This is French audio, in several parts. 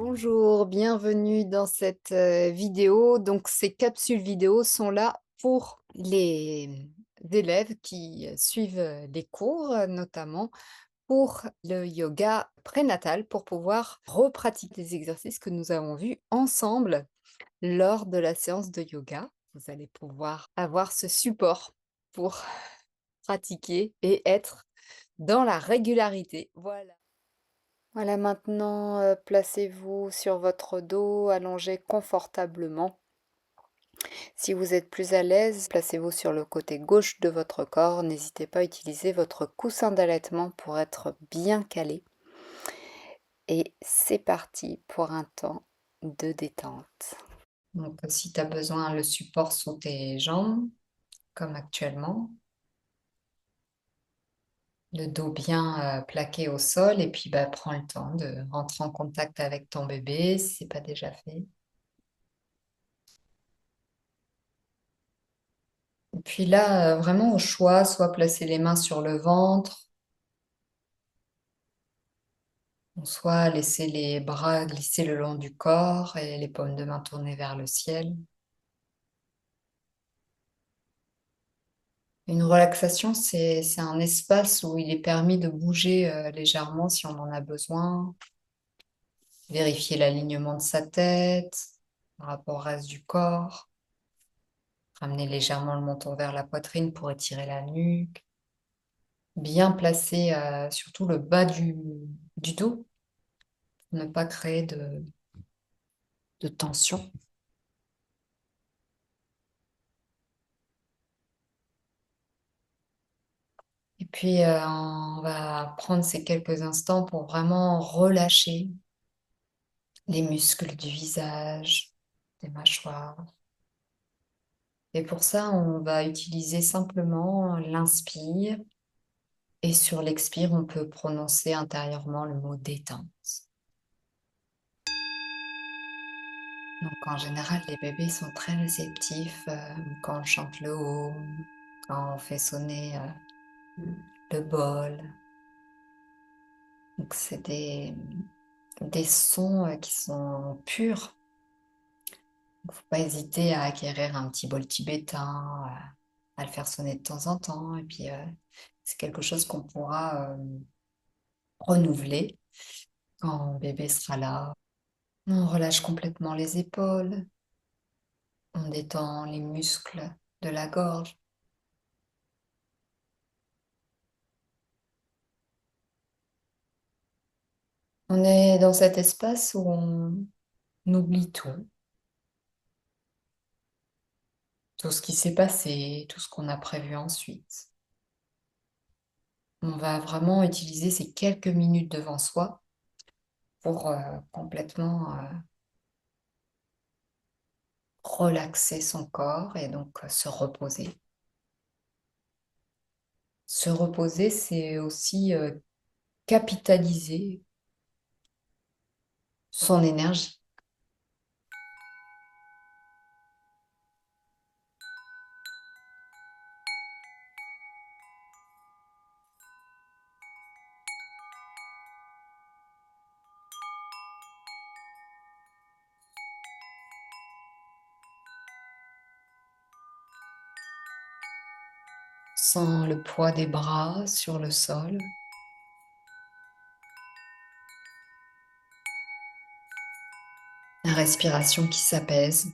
Bonjour, bienvenue dans cette vidéo. Donc, ces capsules vidéo sont là pour les élèves qui suivent les cours, notamment pour le yoga prénatal, pour pouvoir repratiquer les exercices que nous avons vus ensemble lors de la séance de yoga. Vous allez pouvoir avoir ce support pour pratiquer et être dans la régularité. Voilà. Voilà, maintenant, placez-vous sur votre dos, allongé confortablement. Si vous êtes plus à l'aise, placez-vous sur le côté gauche de votre corps. N'hésitez pas à utiliser votre coussin d'allaitement pour être bien calé. Et c'est parti pour un temps de détente. Donc, si tu as besoin, le support sous tes jambes, comme actuellement. Le dos bien plaqué au sol et puis prends le temps de rentrer en contact avec ton bébé si ce n'est pas déjà fait. Et puis là, vraiment au choix, soit placer les mains sur le ventre, ou soit laisser les bras glisser le long du corps et les paumes de main tournées vers le ciel. Une relaxation, c'est un espace où il est permis de bouger légèrement si on en a besoin, vérifier l'alignement de sa tête par rapport au reste du corps, ramener légèrement le menton vers la poitrine pour étirer la nuque, bien placer surtout le bas du dos pour ne pas créer de tension. Et puis, on va prendre ces quelques instants pour vraiment relâcher les muscles du visage, des mâchoires. Et pour ça, on va utiliser simplement l'inspire. Et sur l'expire, on peut prononcer intérieurement le mot détente. Donc, en général, les bébés sont très réceptifs quand on chante le home, quand on fait sonner le bol. Donc, c'est des sons qui sont purs. Il ne faut pas hésiter à acquérir un petit bol tibétain, à le faire sonner de temps en temps. Et puis, c'est quelque chose qu'on pourra renouveler quand bébé sera là. On relâche complètement les épaules. On détend les muscles de la gorge. On est dans cet espace où on oublie tout ce qui s'est passé, tout ce qu'on a prévu ensuite. On va vraiment utiliser ces quelques minutes devant soi pour complètement relaxer son corps et donc se reposer. Se reposer, c'est aussi capitaliser son énergie. Sans le poids des bras sur le sol. La respiration qui s'apaise.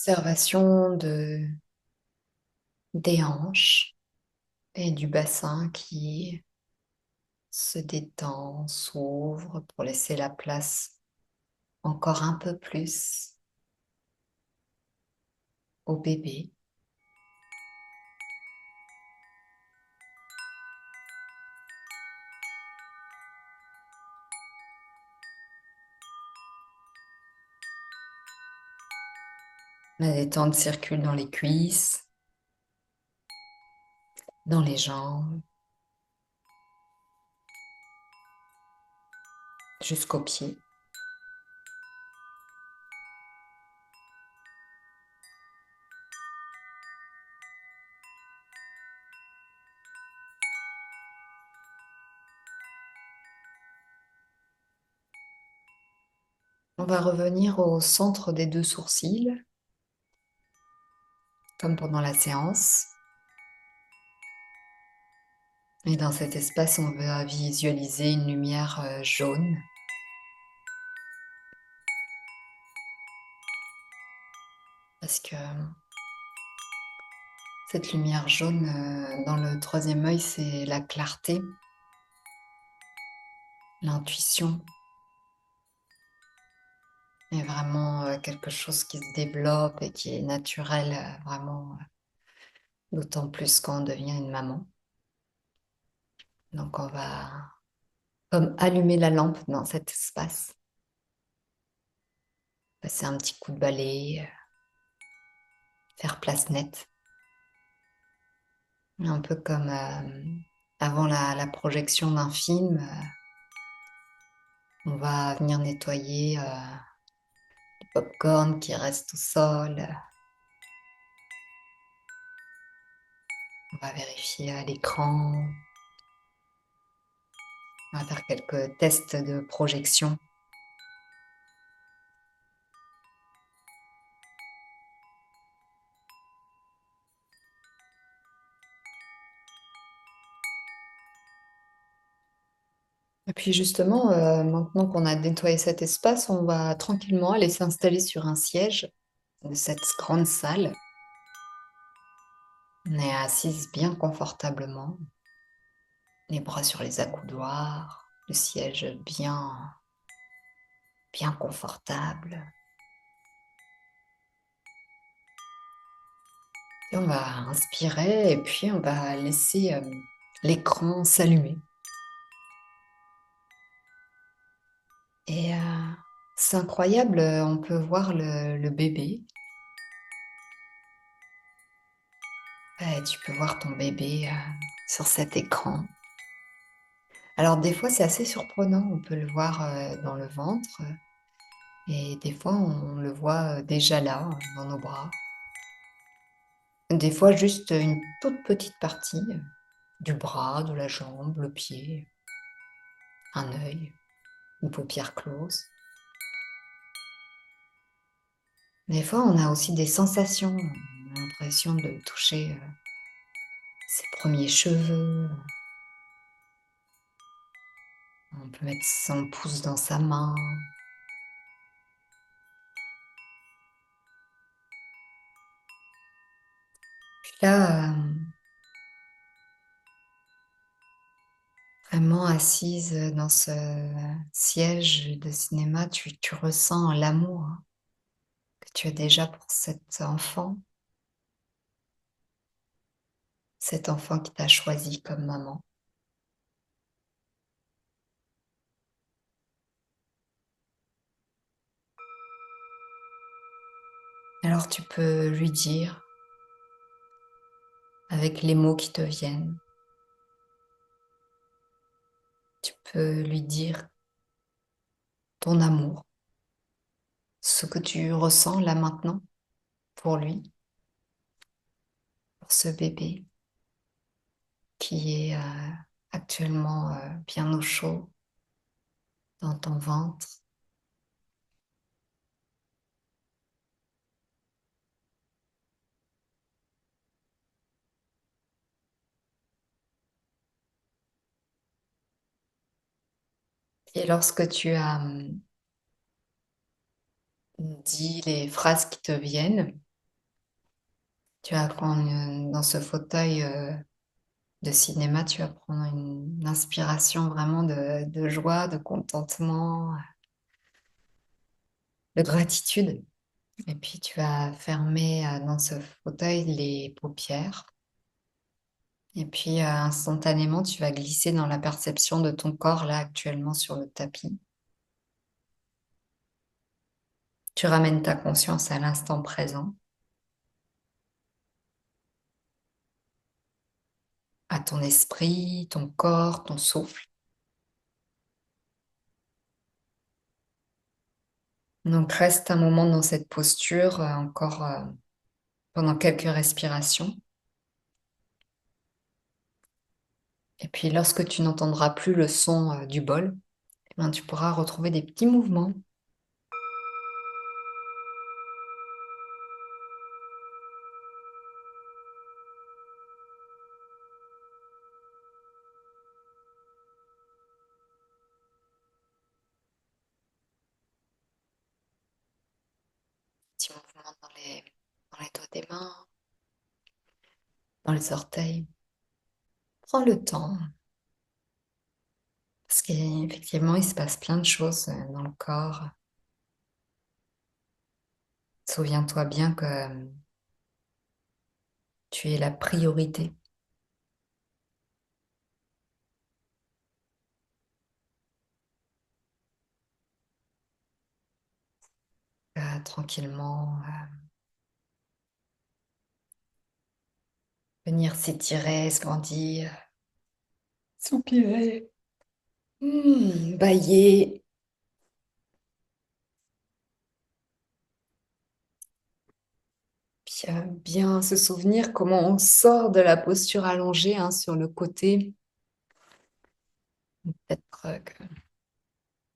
Observation des hanches et du bassin qui se détend, s'ouvre pour laisser la place encore un peu plus au bébé. La détente circule dans les cuisses, dans les jambes, jusqu'aux pieds. On va revenir au centre des deux sourcils, comme pendant la séance. Et dans cet espace, on va visualiser une lumière jaune. Parce que cette lumière jaune dans le troisième œil, c'est la clarté, l'intuition. Et vraiment quelque chose qui se développe et qui est naturel, vraiment, d'autant plus quand on devient une maman. Donc on va comme allumer la lampe dans cet espace, passer un petit coup de balai, faire place nette, un peu comme avant la projection d'un film, on va venir nettoyer le popcorn qui reste au sol, on va vérifier à l'écran, on va faire quelques tests de projection. Et puis justement, maintenant qu'on a nettoyé cet espace, on va tranquillement aller s'installer sur un siège de cette grande salle. On est assise bien confortablement, les bras sur les accoudoirs, le siège bien confortable. Et on va inspirer et puis on va laisser l'écran s'allumer. Et c'est incroyable, on peut voir le bébé. Ouais, tu peux voir ton bébé sur cet écran. Alors des fois, c'est assez surprenant, on peut le voir dans le ventre et des fois, on le voit déjà là, dans nos bras. Des fois, juste une toute petite partie du bras, de la jambe, le pied, un œil, une paupière close. Des fois, on a aussi des sensations, on a l'impression de toucher ses premiers cheveux. On peut mettre son pouce dans sa main. Puis là, vraiment assise dans ce siège de cinéma, tu ressens l'amour que tu as déjà pour cet enfant qui t'a choisi comme maman. Alors tu peux lui dire, avec les mots qui te viennent, tu peux lui dire ton amour, ce que tu ressens là maintenant pour lui, pour ce bébé qui est actuellement bien au chaud dans ton ventre. Et lorsque tu as dit les phrases qui te viennent, tu vas prendre dans ce fauteuil de cinéma, tu vas prendre une inspiration vraiment de joie, de contentement, de gratitude. Et puis tu vas fermer dans ce fauteuil les paupières. Et puis instantanément, tu vas glisser dans la perception de ton corps là actuellement sur le tapis. Tu ramènes ta conscience à l'instant présent. ton esprit, ton corps, ton souffle. Donc reste un moment dans cette posture, encore, pendant quelques respirations. Et puis lorsque tu n'entendras plus le son, du bol, eh ben, tu pourras retrouver des petits mouvements. Petits mouvements dans les doigts des mains, dans les orteils. Prends le temps, parce qu'effectivement, il se passe plein de choses, dans le corps. Souviens-toi bien que, tu es la priorité. Tranquillement, venir s'étirer, se grandir, soupirer, bâiller. Puis, bien se souvenir comment on sort de la posture allongée, hein, sur le côté. Peut-être,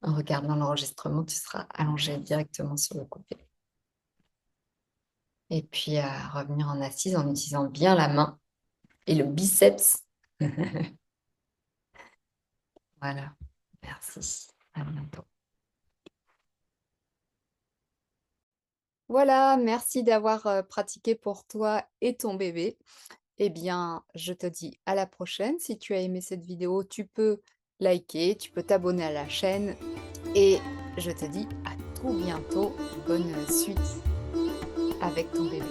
qu'en regardant l'enregistrement, tu seras allongé directement sur le côté. Et puis, revenir en assise en utilisant bien la main et le biceps. Voilà, merci. À bientôt. Voilà, merci d'avoir, pratiqué pour toi et ton bébé. Eh bien, je te dis à la prochaine. Si tu as aimé cette vidéo, tu peux liker, tu peux t'abonner à la chaîne et je te dis à tout bientôt. Bonne suite avec ton bébé.